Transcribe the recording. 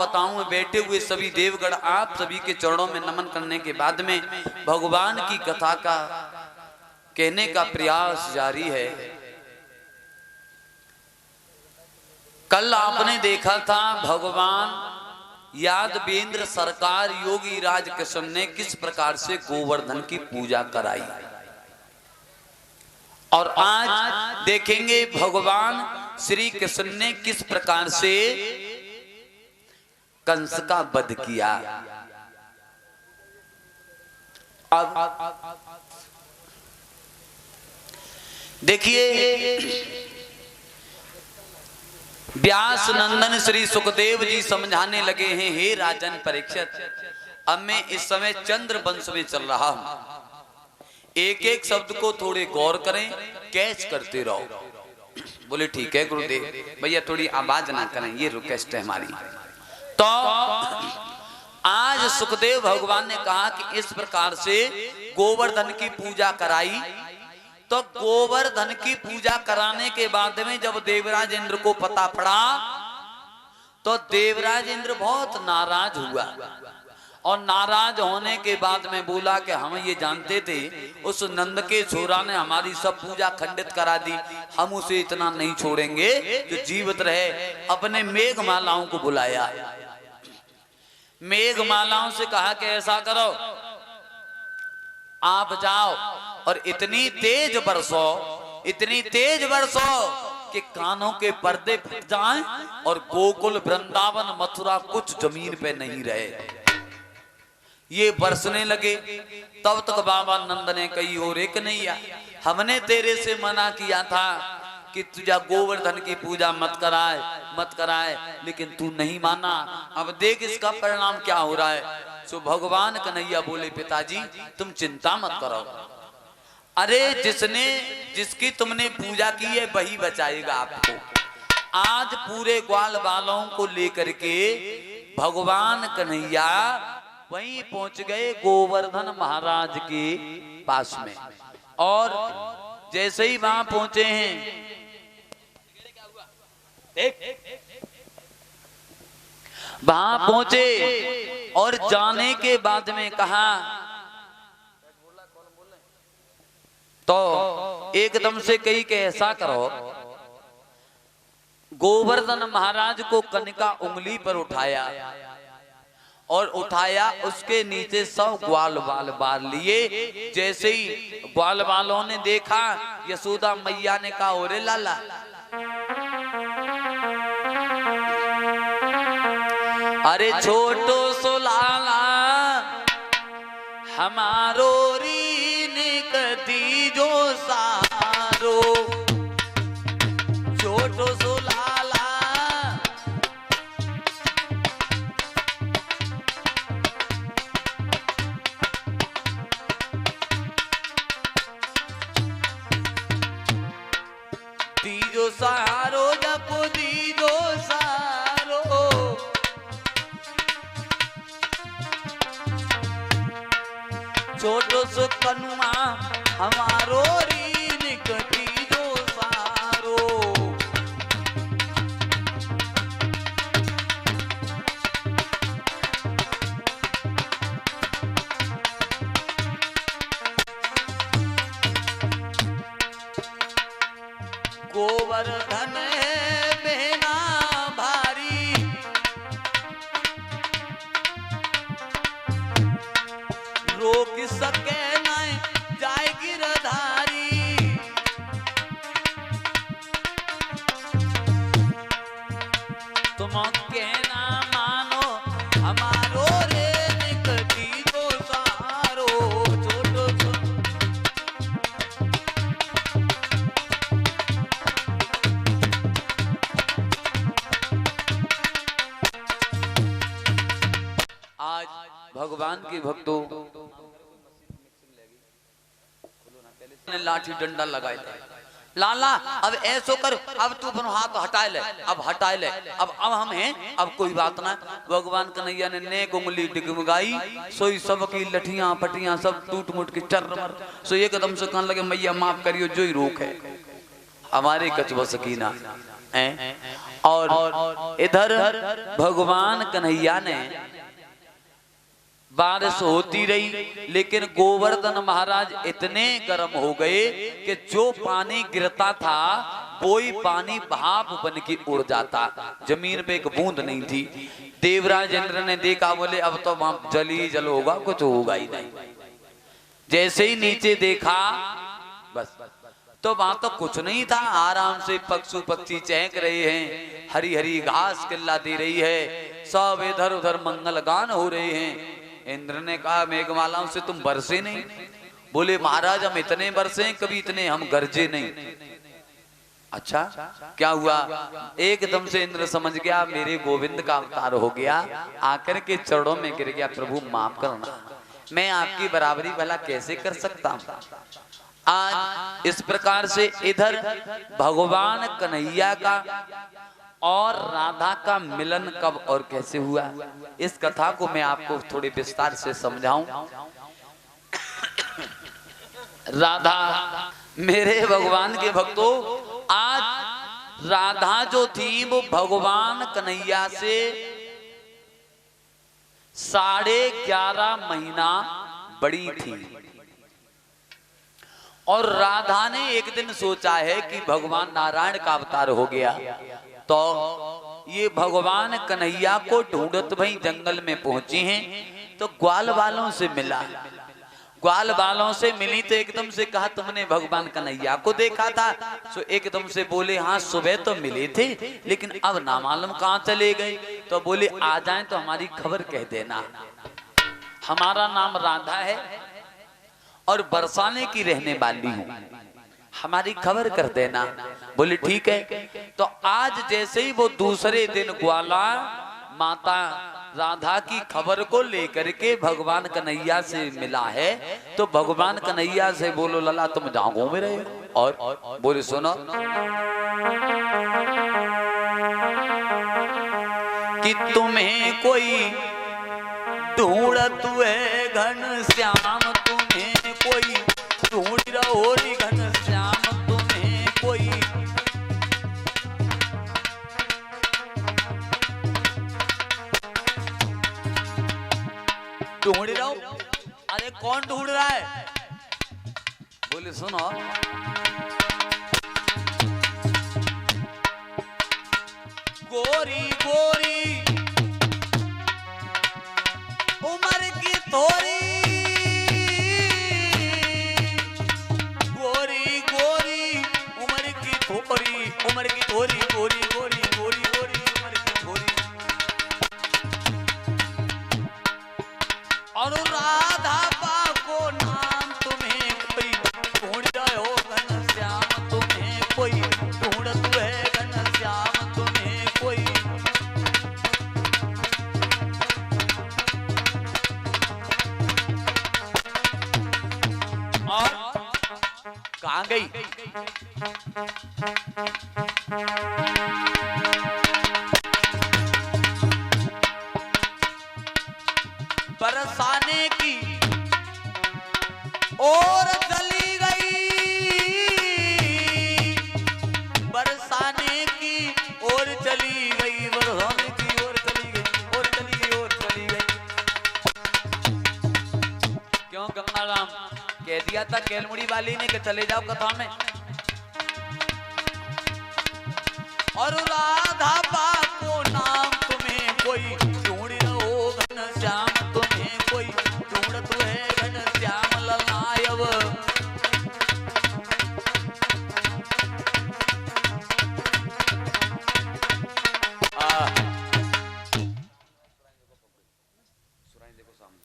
पताओं में बैठे हुए सभी देवगण आप सभी के चरणों में नमन करने के बाद में भगवान की कथा का कहने का प्रयास जारी है। कल आपने देखा था भगवान यादवेंद्र सरकार योगी राज कृष्ण ने किस प्रकार से गोवर्धन की पूजा कराई, और आज देखेंगे भगवान श्री कृष्ण ने किस प्रकार से कंस का वध किया। अब देखिए व्यास नंदन श्री सुखदेव जी समझाने लगे हैं, हे राजन परीक्षित, अब मैं इस समय चंद्र वंश में चल रहा हूं, एक एक शब्द को थोड़े गौर करें, कैच करते रहो। बोले ठीक है गुरुदेव, भैया थोड़ी आवाज ना करें, ये रिक्वेस्ट है हमारी। तो आज सुखदेव भगवान ने कहा कि इस प्रकार से गोवर्धन की पूजा कराई। तो गोवर्धन की पूजा कराने के बाद में जब देवराज इंद्र को पता पड़ा तो देवराज इंद्र बहुत नाराज हुआ, और नाराज होने के बाद में बोला कि हम ये जानते थे उस नंद के छोरा ने हमारी सब पूजा खंडित करा दी, हम उसे इतना नहीं छोड़ेंगे जो जीवित रहे। अपने मेघमालाओं को बुलाया, मेघमालाओं से कहा कि ऐसा करो, आप जाओ और इतनी तेज बरसो, इतनी तेज बरसो कि कानों के पर्दे फट जाएं और गोकुल वृंदावन मथुरा कुछ जमीन पे नहीं रहे। ये बरसने लगे। तब तक बाबा नंद ने कही और एक नहीं आ, हमने तेरे से मना किया था कि तुझा गोवर्धन की पूजा मत कराए, लेकिन तू नहीं माना। अब देख इसका परिणाम क्या हो रहा है। सो भगवान कन्हैया बोले, पिताजी तुम चिंता मत करो, अरे जिसकी तुमने पूजा की है वही बचाएगा आपको। आज पूरे ग्वाल बालों को लेकर के भगवान कन्हैया वहीं पहुंच गए गोवर्धन महाराज के पास में, और जैसे ही वहां पहुंचे हैं वहां पहुंचे और जाने के बाद में कहा तो एकदम से कही कि ऐसा करो, गोवर्धन महाराज को कनिका उंगली पर उठाया और उसके नीचे सब ग्वाल बाल बार लिए। जैसे ही ग्वाल बालों ने देखा, यशोदा मैया ने कहा, ओरे लाला, अरे छोटो सो लाला हमारो रीन कदी जो सारो, छोटो सो लाला दीजो सहारो, जपो दीजो सारो, छोटो सो कनुआ हमारो रीन कटी जो सारो। गोवर्धन बहना भारी, रोक सके नहीं जाए गिरधारी, तुम कहना मानो हमारो रे निकटी को सारो, छोटो आज भगवान के भक्तों ने लाठी डंडा लगाए थे। लाला अब ऐसो कर, अब तू अपना हाथ हटा ले, अब हटा ले, अब हम हैं, अब कोई बात ना। भगवान कन्हैया ने नेक उंगली डिगमगाई, सोई सब की लठियां पटियां सब टूट मुट के चरमर, सो एकदम से कहने लगे, मैया माफ करियो, जो ही रोक है हमारे कचबो सकीना है। और इधर भगवान कन्हैया ने बारिश होती रही, लेकिन गोवर्धन महाराज इतने गर्म हो गए कि जो पानी गिरता था वो ही पानी भाप बन के उड़ जाता, जमीन पे एक बूंद नहीं थी। देवराज इंद्र ने देखा, बोले अब तो वहां जल ही जल होगा, कुछ होगा ही नहीं। जैसे ही नीचे देखा बस, तो वहां तो कुछ नहीं था, आराम से पक्षु पक्षी चहक रहे हैं, हरी हरी घास किल्ला दे रही है, सब इधर उधर मंगल गान हो रहे हैं। इंद्र ने कहा, मेघमालाओं से तुम बरसे नहीं? बोले महाराज हम इतने बरसे, कभी इतने हम गरजे नहीं। अच्छा क्या हुआ? एकदम से इंद्र समझ गया मेरे गोविंद का अवतार हो गया, आकर के चरणों में गिर गया, प्रभु माफ करना, मैं आपकी बराबरी भला कैसे कर सकता हूं। आज इस प्रकार से इधर भगवान कन्हैया का और राधा का मिलन कब और कैसे हुआ, इस कथा को मैं आपको थोड़े विस्तार से समझाऊं। राधा, मेरे भगवान के भक्तों, आज राधा जो थी वो भगवान कन्हैया से 11.5 महीना बड़ी थी। और राधा ने एक दिन सोचा है कि भगवान नारायण का अवतार हो गया, तो ये भगवान कन्हैया को ढूंढत भाई जंगल में पहुंची हैं, तो ग्वाल वालों से मिला। ग्वाल वालों से मिली तो एकदम से कहा, तुमने भगवान कन्हैया को देखा था? तो एकदम से बोले, हाँ सुबह तो मिले थे, लेकिन अब ना मालूम कहाँ चले गए। तो बोले आ जाएं तो हमारी खबर कह देना, हमारा नाम राधा है और बरसाने की रहने वाली हूँ, हमारी खबर कर देना। बोले ठीक है। तो आज जैसे ही वो दूसरे दिन ग्वाला माता राधा की खबर को लेकर के भगवान कन्हैया से मिला है, तो भगवान कन्हैया से बोलो लला तुम जागो में रहे हो? और बोले सुनो कि तुम्हें कोई ढूंढत है घन श्याम, तुम्हें कोई ढूंढ रहो घन श्याम, तुम्हें कोई ढूंढ रहा हूं। अरे कौन ढूंढ रहा है? बोले सुनो, गोरी गोरी उम्र की थोड़ी, गोरी गोरी उम्र की थोड़ी, उम्र की थोड़ी, गोरी गोरी गोरी गोरी उम्र की थोड़ी, और राधा को नाम तुम्हें कोई ढूंढ रहे हो घन श्याम, तुम्हें कोई ढूंढत है घन श्याम, तुम्हें कोई। और कहाँ गई? बरसाने की और चली गई, बरसाने की और चली गई, बरसाने की और चली गई, और चली गई, और चली गई। क्यों गंगाराम? कह दिया था केलमुड़ी वाली ने कि चले जाओ कथा में। और राधा